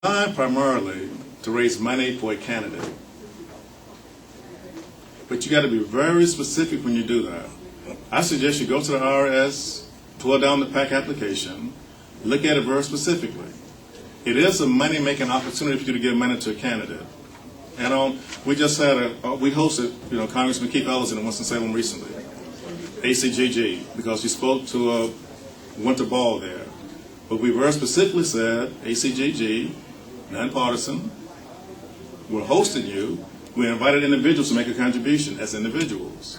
designed primarily to raise money for a candidate. But you got to be very specific when you do that. I suggest you go to the IRS, pull down the PAC application, look at it very specifically. It is a money-making opportunity for you to give money to a candidate. And we just had we hosted, Congressman Keith Ellison in Winston-Salem recently, ACGG, because he spoke to Winter Ball there. But we very specifically said, ACGG, nonpartisan, we're hosting you. We invited individuals to make a contribution as individuals.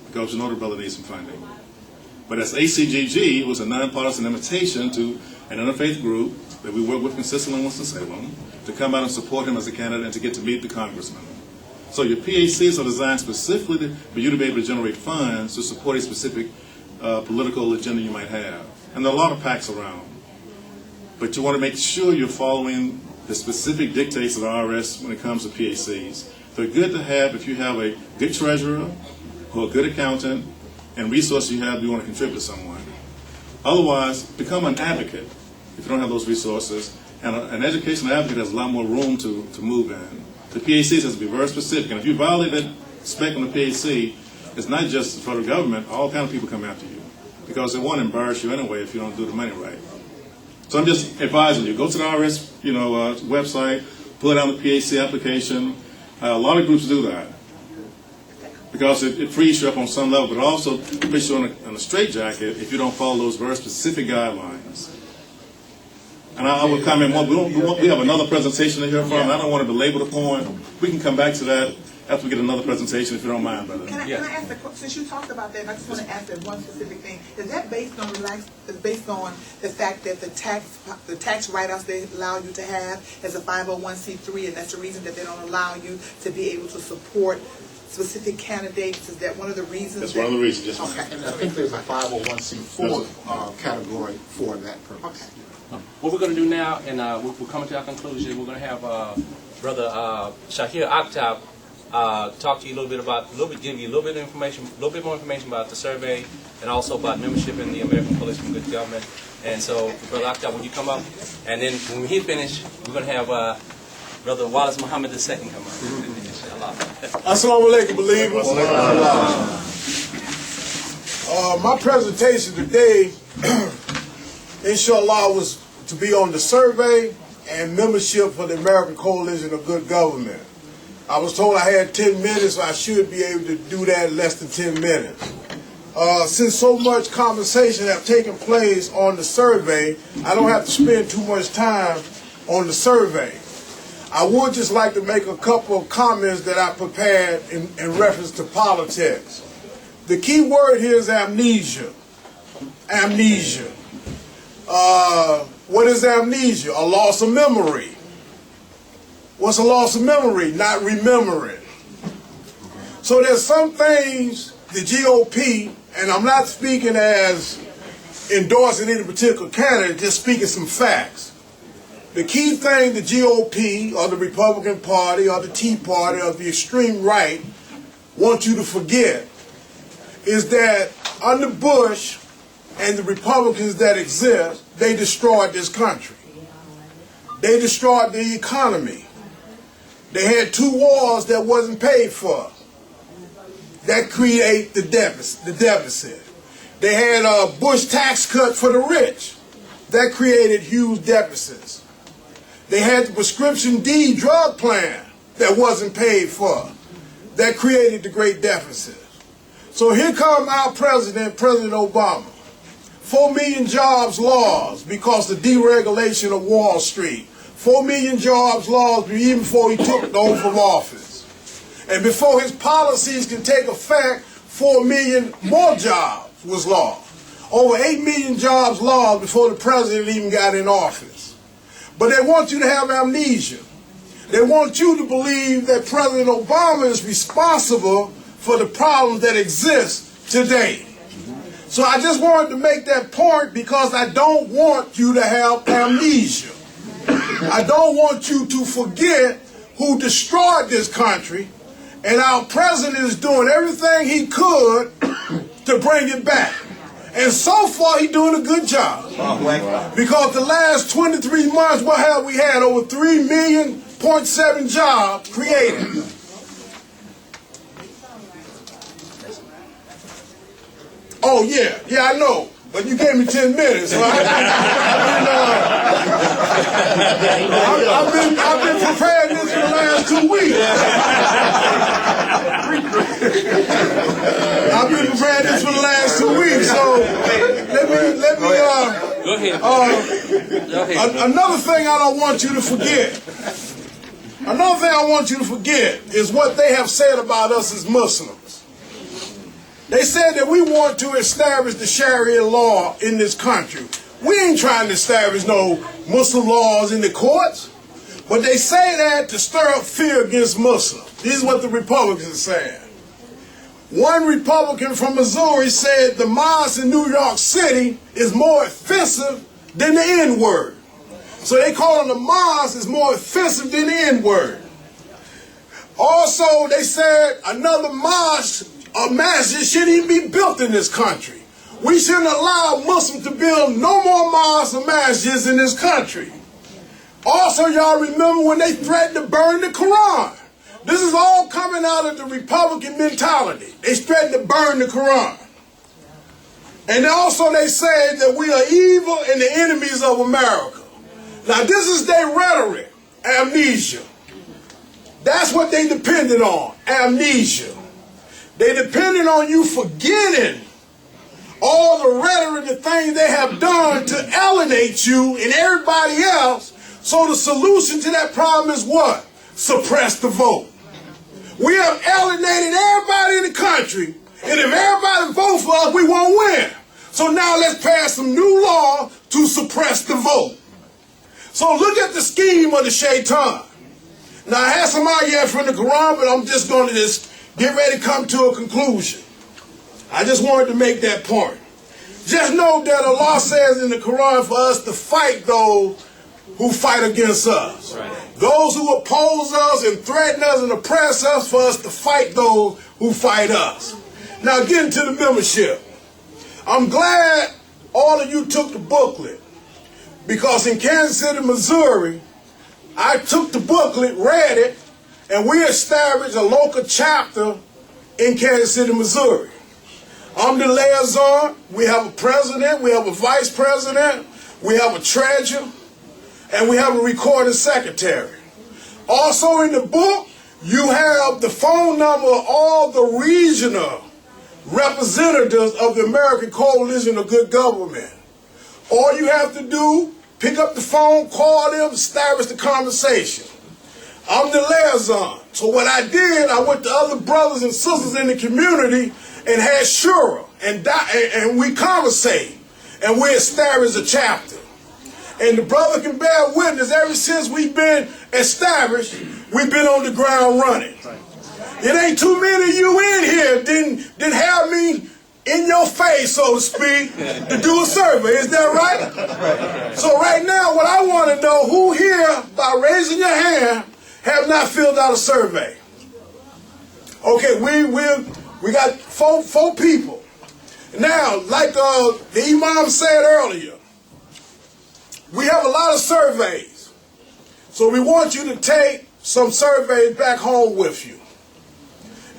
Because the brother needs some funding. But as ACGG, it was a nonpartisan invitation to an interfaith group that we work with consistently in Winston-Salem to come out and support him as a candidate and to get to meet the congressman. So your PACs are designed specifically for you to be able to generate funds to support a specific political agenda you might have. And there are a lot of PACs around. But you want to make sure you're following the specific dictates of the IRS when it comes to PACs. They're good to have if you have a good treasurer or a good accountant and resources you want to contribute to someone. Otherwise, become an advocate if you don't have those resources. And an educational advocate has a lot more room to move in. The PACs has to be very specific. And if you violate that spec on the PAC, it's not just the federal government. All kinds of people come after you because they want to embarrass you anyway if you don't do the money right. So I'm just advising you, go to the IRS website, pull down the PAC application. A lot of groups do that because it frees you up on some level, but it also puts you on a straitjacket if you don't follow those very specific guidelines. And I would comment more. We have another presentation to hear from. I don't want to belabor the point. We can come back to that after we get another presentation, if you don't mind, brother. Can I ask since you talked about that, I just want to ask that one specific thing. Is that based on the fact that the tax write-offs they allow you to have as a 501c3, and that's the reason that they don't allow you to be able to support specific candidates? Is that one of the reasons? That's one of the reasons. Yes, okay. And I think there's a 501c4 category for that purpose. Okay. What we're going to do now, and we're coming to our conclusion, we're going to have Brother Shahir Akhtab talk to you a little bit, give you a little bit more information about the survey, and also about membership in the American Coalition for Good Government. And so, Brother Akhtab, when you come up, and then when we finish, we're going to have Brother Wallace Mohammed II come up. Assalamu alaikum, believers. My presentation today, inshallah, was to be on the survey and membership for the American Coalition of Good Government. I was told I had 10 minutes, so I should be able to do that in less than 10 minutes. Since so much conversation have taken place on the survey, I don't have to spend too much time on the survey. I would just like to make a couple of comments that I prepared in reference to politics. The key word here is amnesia. Amnesia. What is amnesia? A loss of memory. What's a loss of memory? Not remembering. So there's some things the GOP, and I'm not speaking as endorsing any particular candidate, just speaking some facts. The key thing the GOP or the Republican Party or the Tea Party or the extreme right want you to forget is that under Bush and the Republicans that exist, they destroyed this country. They destroyed the economy. They had 2 wars that wasn't paid for. That create the deficit. They had a Bush tax cut for the rich. That created huge deficits. They had the prescription D drug plan that wasn't paid for. That created the great deficit. So here come our president, President Obama. 4 million jobs lost because of the deregulation of Wall Street. 4 million jobs lost even before he took the oath of office. And before his policies can take effect, 4 million more jobs was lost. Over 8 million jobs lost before the president even got in office. But they want you to have amnesia. They want you to believe that President Obama is responsible for the problems that exist today. So I just wanted to make that point because I don't want you to have amnesia. I don't want you to forget who destroyed this country, and our president is doing everything he could to bring it back. And so far, he's doing a good job. Because the last 23 months, what have we had? Over 3.7 million jobs created. Oh, yeah. Yeah, I know. But you gave me 10 minutes, so I've been preparing this for the last 2 weeks. I've been preparing this for the last 2 weeks, so let me Go ahead. Another thing I don't want you to forget. Another thing I want you to forget is what they have said about us as Muslims. They said that we want to establish the Sharia law in this country. We ain't trying to establish no Muslim laws in the courts, but they say that to stir up fear against Muslims. This is what the Republicans are saying. One Republican from Missouri said the mosque in New York City is more offensive than the N-word. So they calling the mosque is more offensive than the N-word. Also, they said another mosque or masjid shouldn't even be built in this country. We shouldn't allow Muslims to build no more mosques or masjids in this country. Also, y'all remember when they threatened to burn the Quran. This is all coming out of the Republican mentality. They threatened to burn the Quran. And also they say that we are evil and the enemies of America. Now this is their rhetoric, amnesia. That's what they depended on, amnesia. They depended on you forgetting all the rhetoric, the things they have done to alienate you and everybody else. So the solution to that problem is what? Suppress the vote. We have alienated everybody in the country, and if everybody vote for us, we won't win. So now let's pass some new law to suppress the vote. So look at the scheme of the shaitan. Now I had some ayat from the Quran, but I'm just going to get ready to come to a conclusion. I just wanted to make that point. Just know that Allah says in the Quran for us to fight those who fight against us. Right. Those who oppose us and threaten us and oppress us, for us to fight those who fight us. Now getting to the membership. I'm glad all of you took the booklet, because in Kansas City, Missouri, I took the booklet, read it, and we established a local chapter in Kansas City, Missouri. I'm the liaison. We have a president, we have a vice president, we have a treasurer, and we have a recording secretary. Also in the book, you have the phone number of all the regional representatives of the American Coalition of Good Government. All you have to do, pick up the phone, call them, establish the conversation. I'm the liaison. So what I did, I went to other brothers and sisters in the community and had shura, and we conversated, and we established a chapter. And the brother can bear witness, ever since we've been established, we've been on the ground running. It ain't too many of you in here didn't have me in your face, so to speak, to do a survey. Is that right? So right now, what I want to know, who here, by raising your hand, have not filled out a survey? Okay, we got four people. Now, like the Imam said earlier, we have a lot of surveys. So we want you to take some surveys back home with you.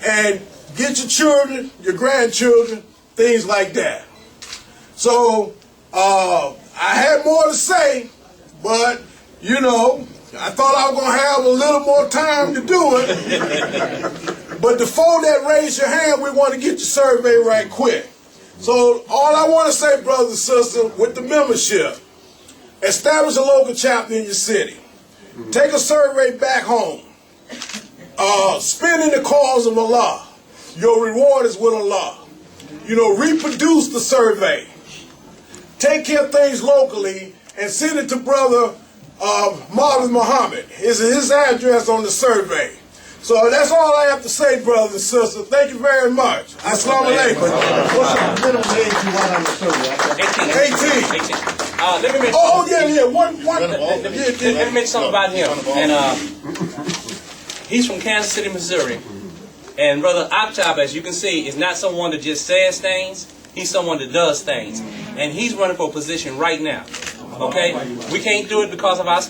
And get your children, your grandchildren, things like that. So I had more to say, but you know, I thought I was going to have a little more time to do it. But before that, raise your hand, we want to get your survey right quick. So all I want to say, brothers and sisters, with the membership, establish a local chapter in your city. Take a survey back home. Spend in the cause of Allah. Your reward is with Allah. You know, reproduce the survey. Take care of things locally and send it to Brother Mohammed. His address on the survey. So that's all I have to say, brothers and sisters. Thank you very much. Assalamu alaikum. What's the minimum age you want on the survey? 18. Let me mention. Oh, yeah. Let me mention something about him. And he's from Kansas City, Missouri. And Brother Octave, as you can see, is not someone that just says things. He's someone that does things. And he's running for a position right now. Okay? We can't do it because of our